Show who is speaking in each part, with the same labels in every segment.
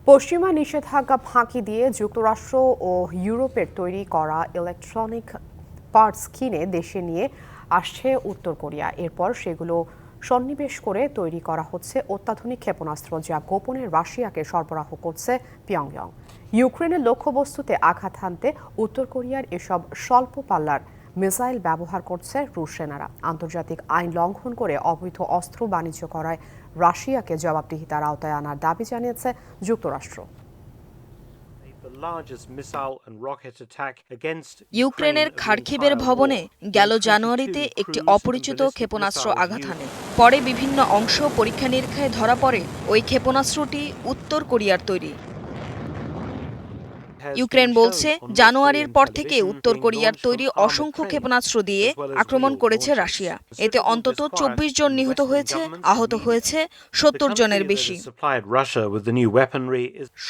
Speaker 1: পশ্চিমা নিষেধাজ্ঞা ফাঁকি দিয়ে যুক্তরাষ্ট্র ও ইউরোপের তৈরি করা ইলেকট্রনিক পার্টস কিনে দেশে নিয়ে আসছে উত্তর কোরিয়া। এরপর সেগুলো সন্নিবেশ করে তৈরি করা হচ্ছে অত্যাধুনিক ক্ষেপণাস্ত্র, যা গোপনে রাশিয়াকে সরবরাহ করছে পিয়ংইয়ং। ইউক্রেনের লক্ষ্যবস্তুতে আঘাত হানতে উত্তর কোরিয়ার এসব স্বল্প পাল্লার মিসাইল ব্যবহার করছে রুশ সেনারা। আন্তর্জাতিক আইন লঙ্ঘন করে অবৈধ অস্ত্র বাণিজ্য করায় রাশিয়াকে জবাবদিহিতার আওতায় আনার দাবি জানিয়েছে যুক্তরাষ্ট্র।
Speaker 2: ইউক্রেনের খার্কিভের ভবনে গেল জানুয়ারিতে একটি অপরিচিত ক্ষেপণাস্ত্র আঘাত হানে। পরে বিভিন্ন অংশ পরীক্ষা নিরীক্ষায় ধরা পড়ে ওই ক্ষেপণাস্ত্রটি উত্তর কোরিয়ার তৈরি। ইউক্রেন বলছে, জানুয়ারির পর থেকে উত্তর কোরিয়ার তৈরি অসংখ্য ক্ষেপণাস্ত্র দিয়ে আক্রমণ করেছে রাশিয়া। এতে অন্তত ২৪ জন নিহত হয়েছে, আহত হয়েছে ৭০ জনের বেশি।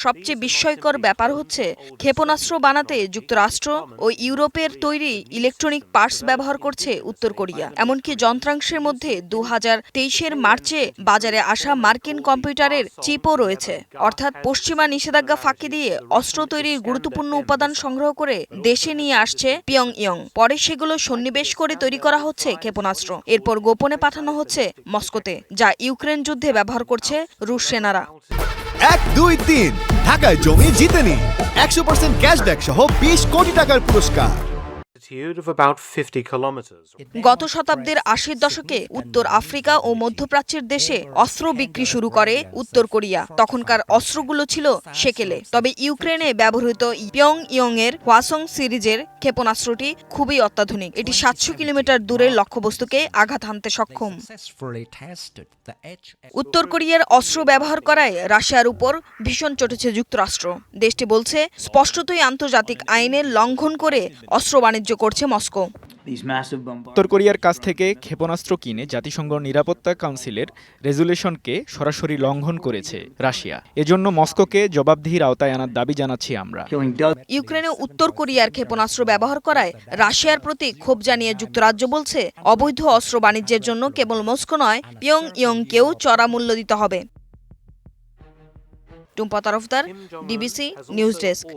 Speaker 2: সবচেয়ে বিস্ময়কর ব্যাপার হচ্ছে, ক্ষেপণাস্ত্র বানাতে যুক্তরাষ্ট্র ও ইউরোপের তৈরি ইলেকট্রনিক পার্টস ব্যবহার করছে উত্তর কোরিয়া। এমনকি যন্ত্রাংশের মধ্যে ২০২৩-এর মার্চে বাজারে আসা মার্কিন কম্পিউটারের চিপও রয়েছে। অর্থাৎ পশ্চিমা নিষেধাজ্ঞা ফাঁকি দিয়ে অস্ত্র তৈরির গুরুত্বপূর্ণ উপাদান সংগ্রহ করে দেশে নিয়ে আসছে পিয়ংইয়ং। পরে সেগুলো সন্নিবেশ করে তৈরি করা হচ্ছে ক্ষেপণাস্ত্র। এরপর গোপনে পাঠানো হচ্ছে মস্কোতে, যা ইউক্রেন যুদ্ধে ব্যবহার করছে রুশ সেনারা।
Speaker 3: ১, ২, ৩ ঢাকায় জমি জিতে নিন ১০০% ক্যাশব্যাক সহ ২০ কোটি টাকার পুরস্কার।
Speaker 2: গত শতাব্দীর ৮০ দশকে উত্তর আফ্রিকা ও মধ্যপ্রাচ্যের দেশে অস্ত্র বিক্রি শুরু করে উত্তর কোরিয়া। তখনকার অস্ত্রগুলো ছিল সেকেলে। তবে ইউক্রেনে ব্যবহৃত পিয়ংইয়ং এর হ্ওয়াসং সিরিজের ক্ষেপণাস্ত্রটি খুবই অত্যাধুনিক। এটি ৭০০ কিলোমিটার দূরের লক্ষ্যবস্তুকে আঘাত হানতে সক্ষম। উত্তর কোরিয়ার অস্ত্র ব্যবহার করায় রাশিয়ার উপর ভীষণ চটেছে যুক্তরাষ্ট্র। দেশটি বলছে, স্পষ্টতই আন্তর্জাতিক আইনের লঙ্ঘন করে অস্ত্র বাণিজ্য করছে মস্কো।
Speaker 4: উত্তর কোরিয়ার কাছ থেকে ক্ষেপণাস্ত্র কিনে জাতিসংঘ নিরাপত্তা কাউন্সিলের রেজুলেশনকে সরাসরি লঙ্ঘন করেছে রাশিয়া। এজন্য মস্কোকে জবাবদিহির আওতায় আনার দাবি জানাচ্ছি আমরা।
Speaker 2: ইউক্রেনে উত্তর কোরিয়ার ক্ষেপণাস্ত্র ব্যবহার করায় রাশিয়ার প্রতি ক্ষোভ জানিয়ে যুক্তরাজ্য বলছে, অবৈধ অস্ত্র বাণিজ্যের জন্য কেবল মস্কো নয়, পিয়ংইয়ংকেও চড়া মূল্য দিতে হবে। Tumpa Tarafdar, DBC news desk.